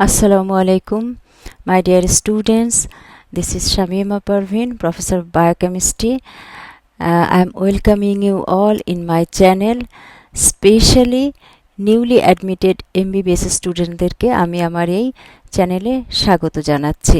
Assalamu alaikum, my dear students. This is Shamima Parveen, Professor of Biochemistry. I am welcoming you all in my channel, specially newly admitted MBBS স্টুডেন্টদেরকে আমি আমার এই চ্যানেলে স্বাগত জানাচ্ছি।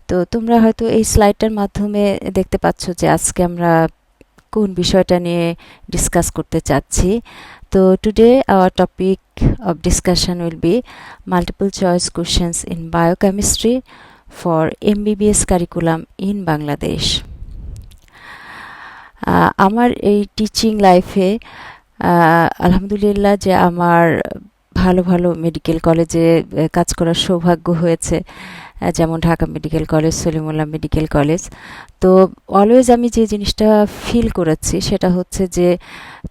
তো তোমরা হয়তো এই স্লাইডটার মাধ্যমে দেখতে পাচ্ছ যে আজকে আমরা কোন বিষয়টা নিয়ে ডিসকাস করতে চাচ্ছি। তো today our topic of discussion will be multiple choice questions in biochemistry for MBBS curriculum in Bangladesh. আমার এই টিচিং লাইফে আলহামদুলিল্লাহ যে আমার ভালো ভালো মেডিকেল কলেজে কাজ করার সৌভাগ্য হয়েছে, যেমন Dhaka medical college, Salimullah medical college. তো অলওয়েজ আমি যে জিনিসটা ফিল করেছি সেটা হচ্ছে যে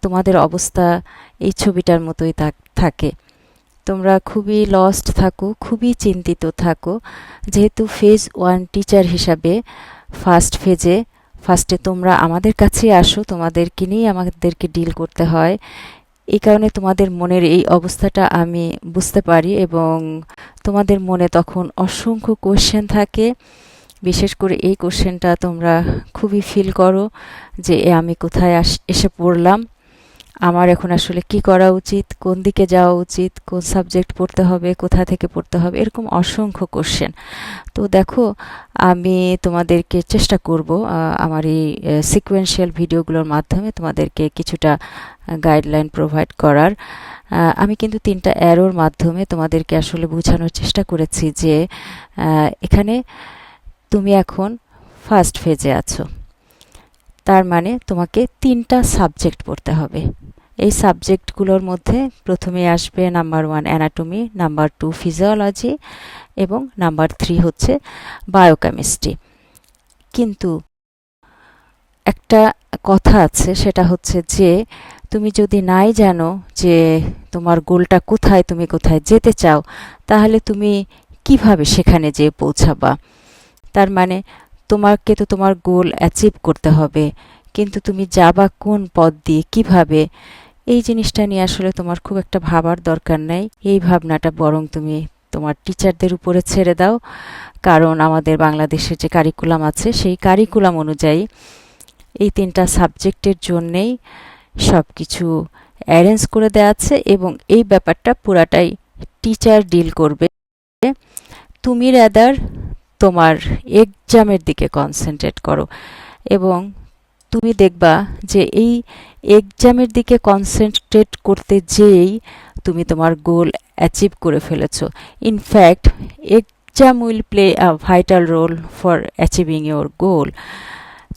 তোমাদের অবস্থা এই ছবিটার মতোই থাকে। তোমরা খুবই লস্ট থাকো, খুবই চিন্তিত থাকো, যেহেতু ফেজ 1 টিচার হিসাবে ফার্স্টে তোমরা আমাদের কাছে আসো, তোমাদেরকে নিয়ে আমাদেরকে ডিল করতে হয়। এই কারণে তোমাদের মনের এই অবস্থাটা আমি বুঝতে পারি এবং তোমাদের মনে তখন অসংখ্য কোয়েশ্চেন থাকে। বিশেষ করে এই কোয়েশ্চেনটা তোমরা খুবই ফিল করো যে আমি কোথায় এসে পড়লাম, আমার এখন আসলে কি করা উচিত, কোন দিকে যাওয়া উচিত, কোন সাবজেক্ট পড়তে হবে, কোথা থেকে পড়তে হবে, এরকম অসংখ্য কোশ্চেন। তো দেখো, আমি তোমাদেরকে চেষ্টা করব আমার এই সিকোয়েন্সিয়াল ভিডিওগুলোর মাধ্যমে তোমাদেরকে কিছুটা গাইডলাইন প্রোভাইড করার। আমি কিন্তু 3টা অ্যারোর মাধ্যমে তোমাদেরকে আসলে বোঝানোর চেষ্টা করেছি যে এখানে তুমি এখন ফার্স্ট ফেজে আছো, তার মানে তোমাকে 3টা সাবজেক্ট পড়তে হবে। এই সাবজেক্টগুলোর মধ্যে প্রথমে আসবে নাম্বার 1 অ্যানাটমি, নাম্বার 2 ফিজিওলজি এবং নাম্বার 3 হচ্ছে বায়োকেমিস্ট্রি। কিন্তু একটা কথা আছে, সেটা হচ্ছে যে তুমি যদি নাই জানো যে তোমার গোলটা কোথায়, তুমি কোথায় যেতে চাও, তাহলে তুমি কিভাবে সেখানে যেয়ে পৌঁছাবা? তার মানে তোমাকে তো তোমার গোল অ্যাচিভ করতে হবে, কিন্তু তুমি যাবা কোন পথ দিয়ে, কিভাবে? এই জিনিসটা নিয়ে আসলে তোমার খুব একটা ভাবার দরকার নেই। এই ভাবনাটা বরং তুমি তোমার টিচারদের উপরে ছেড়ে দাও, কারণ আমাদের বাংলাদেশের যে কারিকুলাম আছে সেই কারিকুলাম অনুযায়ী এই 3টা সাবজেক্টের জন্যেই সব কিছু অ্যারেঞ্জ করে দেওয়া আছে এবং এই ব্যাপারটা পুরাটাই টিচার ডিল করবে। তুমি রাদার তোমার এক্সামের দিকে কনসেন্ট্রেট করো এবং তুমি দেখবা যে এই এক্সামের দিকে কনসেন্ট্রেট করতে যেয়েই তুমি তোমার গোল অ্যাচিভ করে ফেলেছো। In fact exam will play a vital role for achieving your goal.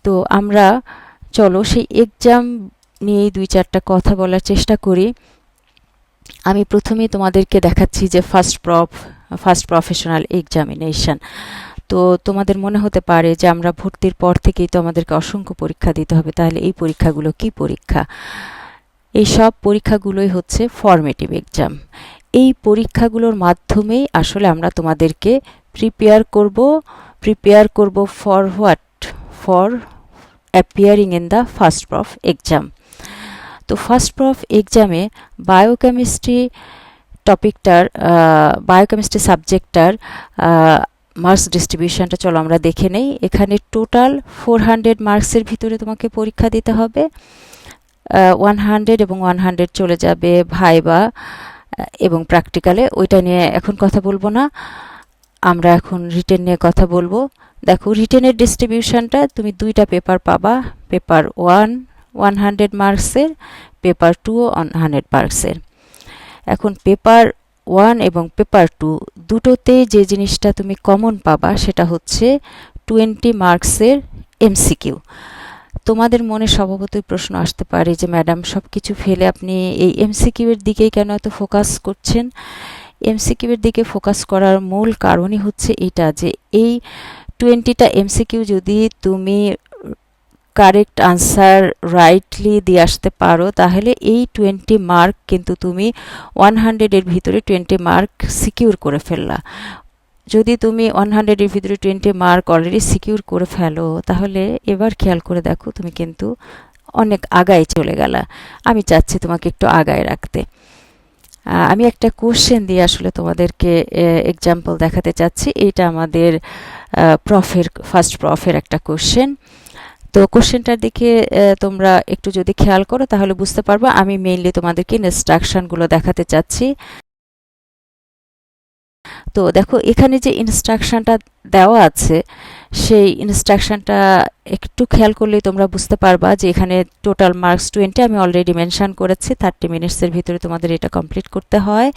তো আমরা চলো সেই এক্সাম নিয়েই 2-4টা কথা বলার চেষ্টা করি। আমি প্রথমেই তোমাদেরকে দেখাচ্ছি যে ফার্স্ট প্রফেশনাল এক্সামিনেশন। তো তোমাদের মনে হতে পারে যে আমরা ভর্তির পর থেকেই তো আমাদেরকে অসংখ্য পরীক্ষা দিতে হবে, তাহলে এই পরীক্ষাগুলো কি পরীক্ষা? এই সব পরীক্ষাগুলোই হচ্ছে ফর্মেটিভ এক্সাম। এই পরীক্ষাগুলোর মাধ্যমেই আসলে আমরা তোমাদেরকে প্রিপেয়ার করব for what? For appearing in the first proof exam. তো ফার্স্ট প্রফ এক্সামে বায়োকেমিস্ট্রি সাবজেক্টটার মার্কস ডিস্ট্রিবিউশনটা চলো আমরা দেখে নেই। এখানে টোটাল 400 মার্কসের ভিতরে তোমাকে পরীক্ষা দিতে হবে। 100 এবং 100 চলে যাবে ভাইবা এবং প্র্যাকটিক্যালে, ওইটা নিয়ে এখন কথা বলবো না, আমরা এখন রিটেন নিয়ে কথা বলবো। দেখো, রিটেনের ডিস্ট্রিবিউশনটা তুমি 2টা পেপার পাবা, পেপার 1 100 মার্কসের, পেপার 2 100 মার্কসের। এখন পেপার 1 এবং পেপার 2 দুটোতেই যে জিনিসটা তুমি কমন পাবা সেটা হচ্ছে 20 মার্কসের এমসিকিউ। তোমাদের মনে স্বভাবতই প্রশ্ন আসতে পারে যে ম্যাডাম, সব কিছু ফেলে আপনি এই এমসিকিউ এর দিকেই কেন এত ফোকাস করছেন? এমসিকিউ এর দিকে ফোকাস করার মূল কারণই হচ্ছে এটা যে এই 20টা এমসিকিউ যদি তুমি কারেক্ট আনসার রাইটলি দিয়ে আসতে পারো, তাহলে এই 20 মার্ক কিন্তু তুমি 100 এর ভিতরে 20 মার্ক সিকিউর করে ফেললা। যদি তুমি 100 এর ভিতরে 20 মার্ক অলরেডি সিকিউর করে ফেলো, তাহলে এবার খেয়াল করে দেখো তুমি কিন্তু অনেক আগায় চলে গেলা। আমি চাচ্ছি তোমাকে একটু আগায় রাখতে। আমি একটা কোশ্চেন দিয়ে আসলে তোমাদেরকে এক্সাম্পল দেখাতে চাচ্ছি। এইটা আমাদের ফার্স্ট প্রফের একটা কোশ্চেন। তো কোশ্চেনটার দিকে তোমরা একটু যদি খেয়াল করো তাহলে বুঝতে পারবে আমি মেইনলি তোমাদেরকে ইনস্ট্রাকশনগুলো দেখাতে চাচ্ছি। তো দেখো এখানে যে ইনস্ট্রাকশনটা দেওয়া আছে সেই ইনস্ট্রাকশনটা একটু খেয়াল করলেই তোমরা বুঝতে পারবা যে এখানে টোটাল মার্কস 20 আমি অলরেডি মেনশন করেছি। 30 মিনিটসের ভিতরে তোমাদের এটা কমপ্লিট করতে হয়।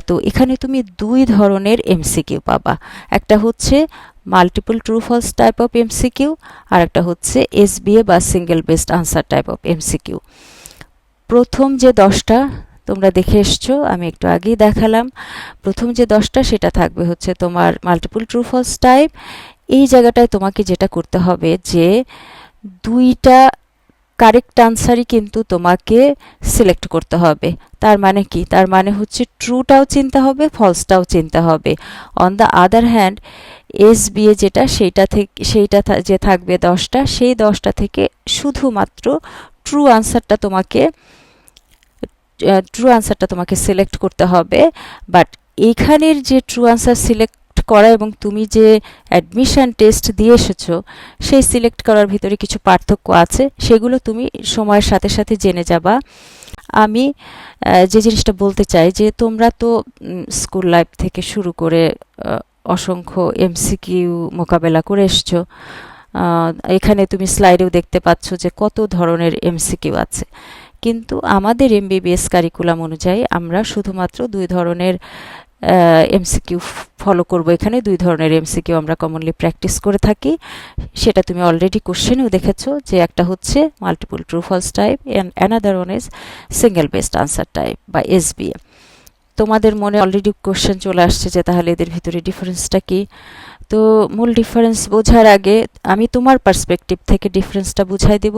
তো এখানে তুমি দুই ধরনের এমসিকিউ পাবা। একটা হচ্ছে multiple true false type of MCQ, আর একটা হচ্ছে এসবিএ বা single based answer type of MCQ. প্রথম যে 10টা তোমরা দেখে এসছো, আমি একটু আগেই দেখালাম। প্রথম যে 10টা সেটা থাকবে হচ্ছে তোমার মাল্টিপল ট্রু ফলস টাইপ। এই জায়গাটায় তোমাকে যেটা করতে হবে যে দুইটা কারেক্ট আনসারই কিন্তু তোমাকে সিলেক্ট করতে হবে। তার মানে কি? তার মানে হচ্ছে ট্রুটাও চিনতে হবে, ফলসটাও চিনতে হবে। On the other hand SBA যেটা সেইটা যে থাকবে 10টা, সেই 10টা থেকে শুধুমাত্র ট্রু আনসারটা তোমাকে সিলেক্ট করতে হবে। বাট এইখানের যে ট্রু আনসার সিলেক্ট করা এবং তুমি যে অ্যাডমিশন টেস্ট দিয়ে এসেছো সেই সিলেক্ট করার ভিতরে কিছু পার্থক্য আছে, সেগুলো তুমি সময়ের সাথে সাথে জেনে যাবা। আমি যে জিনিসটা বলতে চাই যে তোমরা তো স্কুল লাইফ থেকে শুরু করে অসংখ্য এমসিকিউ মোকাবেলা করে এসছো। এখানে তুমি স্লাইডেও দেখতে পাচ্ছ যে কত ধরনের এমসিকিউ আছে। কিন্তু আমাদের এমবিবিএস কারিকুলাম অনুযায়ী আমরা শুধুমাত্র দুই ধরনের এমসিকিউ ফলো করব। এখানে দুই ধরনের এমসিকিউ আমরা কমনলি প্র্যাকটিস করে থাকি। সেটা তুমি অলরেডি কোশ্চেনেও দেখেছো যে একটা হচ্ছে multiple true false type and another one is single based answer type বা এসবিএ। তোমাদের মনে অলরেডি কোশ্চেন চলে আসছে যে তাহলে এদের ভিতরে ডিফারেন্সটা কি। তো মূল ডিফারেন্স বোঝার আগে আমি তোমার পার্সপেক্টিভ থেকে ডিফারেন্সটা বুঝাই দিব।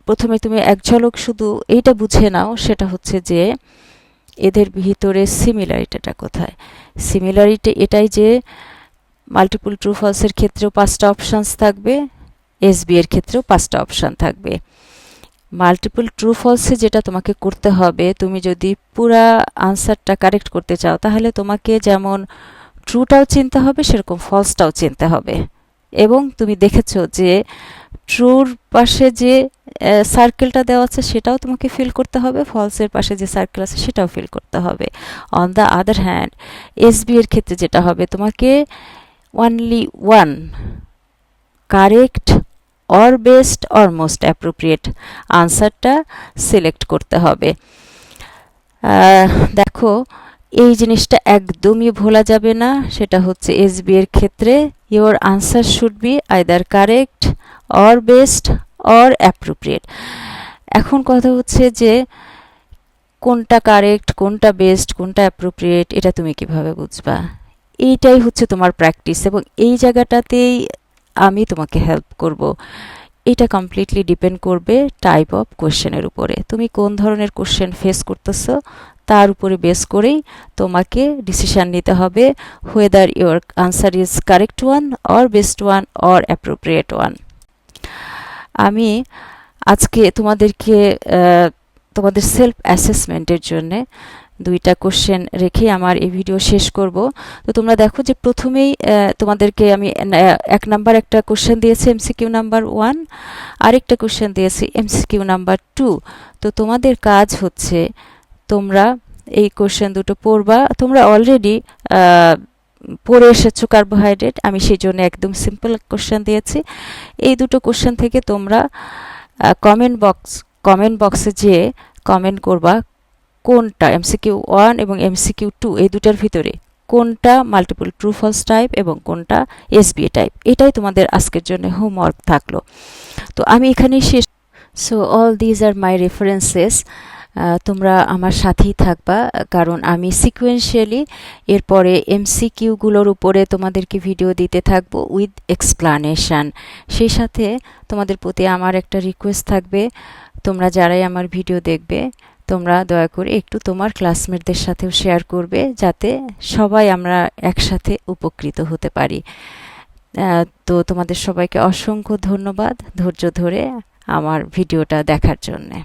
প্রথমে তুমি এক ঝলক শুধু এইটা বুঝে নাও, সেটা হচ্ছে যে এদের ভিতরে সিমিলারিটিটা কোথায়। সিমিলারিটি এটাই যে মাল্টিপল ট্রু ফলসের ক্ষেত্রেও 5টা অপশানস থাকবে, এসবি এর ক্ষেত্রেও 5টা অপশান থাকবে। মাল্টিপল ট্রু ফলসে যেটা তোমাকে করতে হবে, তুমি যদি পুরা আনসারটা কারেক্ট করতে চাও তাহলে তোমাকে যেমন ট্রুটাও চিনতে হবে সেরকম ফলসটাও চিনতে হবে। এবং তুমি দেখেছো যে ট্রুর পাশে যে সার্কেলটা দেওয়া আছে সেটাও তোমাকে ফিল করতে হবে, ফলসের পাশে যে সার্কেল আছে সেটাও ফিল করতে হবে। On the other hand SB এর ক্ষেত্রে যেটা হবে, তোমাকে only one correct or best or most appropriate আনসারটা সিলেক্ট করতে হবে। দেখো এই জিনিসটা একদমই ভোলা যাবে না। সেটা হচ্ছে এসবি এর ক্ষেত্রে your answer should be either correct or best or appropriate. এখন কথা হচ্ছে যে কোনটা কারেক্ট, কোনটা বেস্ট, কোনটা অ্যাপ্রোপ্রিয়েট এটা তুমি কিভাবে বুঝবা? এইটাই হচ্ছে তোমার প্র্যাকটিস এবং এই জায়গাটাতেই আমি তোমাকে হেল্প করব। এটা কমপ্লিটলি ডিপেন্ড করবে টাইপ অফ কোশ্চেনের উপরে। তুমি কোন ধরনের কোশ্চেন ফেস করতেছো তার উপরে বেস করেই তোমাকে ডিসিশন নিতে হবে whether your answer is correct one or best one or appropriate one. আমি আজকে তোমাদেরকে তোমাদের সেলফ অ্যাসেসমেন্টের জন্য দুইটা কোশ্চেন রেখে আমার এই ভিডিও শেষ করব। তো তোমরা দেখো যে প্রথমেই তোমাদেরকে আমি 1 নাম্বার একটা কোশ্চেন দিয়েছি এমসিকিউ নাম্বার 1, আরেকটা কোশ্চেন দিয়েছি এমসিকিউ নাম্বার 2। তো তোমাদের কাজ হচ্ছে তোমরা এই কোশ্চেন দুটো পড়বা। তোমরা অলরেডি পড়ে এসেছো কার্বোহাইড্রেট, আমি সেই জন্য একদম সিম্পল কোশ্চেন দিয়েছি। এই দুটো কোশ্চেন থেকে তোমরা কমেন্ট বক্সে যেয়ে কমেন্ট করবা কোনটা এমসিকিউ 1 এবং এমসিকিউ 2 এই দুটার ভিতরে কোনটা মাল্টিপল ট্রু ফলস টাইপ এবং কোনটা এসবিএ টাইপ। এটাই তোমাদের আজকের জন্য হোমওয়ার্ক থাকলো। তো আমি এখানেই শেষ। So all these are my references. তোমরা আমার সাথেই থাকবা কারণ আমি সিকোয়েন্সিয়ালি এরপরে এমসিকিউগুলোর উপরে তোমাদেরকে ভিডিও দিতে থাকবো উইথ এক্সপ্লানেশন। সেই সাথে তোমাদের প্রতি আমার একটা রিকোয়েস্ট থাকবে, তোমরা যারাই আমার ভিডিও দেখবে তোমরা দয়া করে একটু তোমার ক্লাসমেটদের সাথেও শেয়ার করবে যাতে সবাই আমরা একসাথে উপকৃত হতে পারি। তো তোমাদের সবাইকে অসংখ্য ধন্যবাদ ধৈর্য ধরে আমার ভিডিওটা দেখার জন্যে।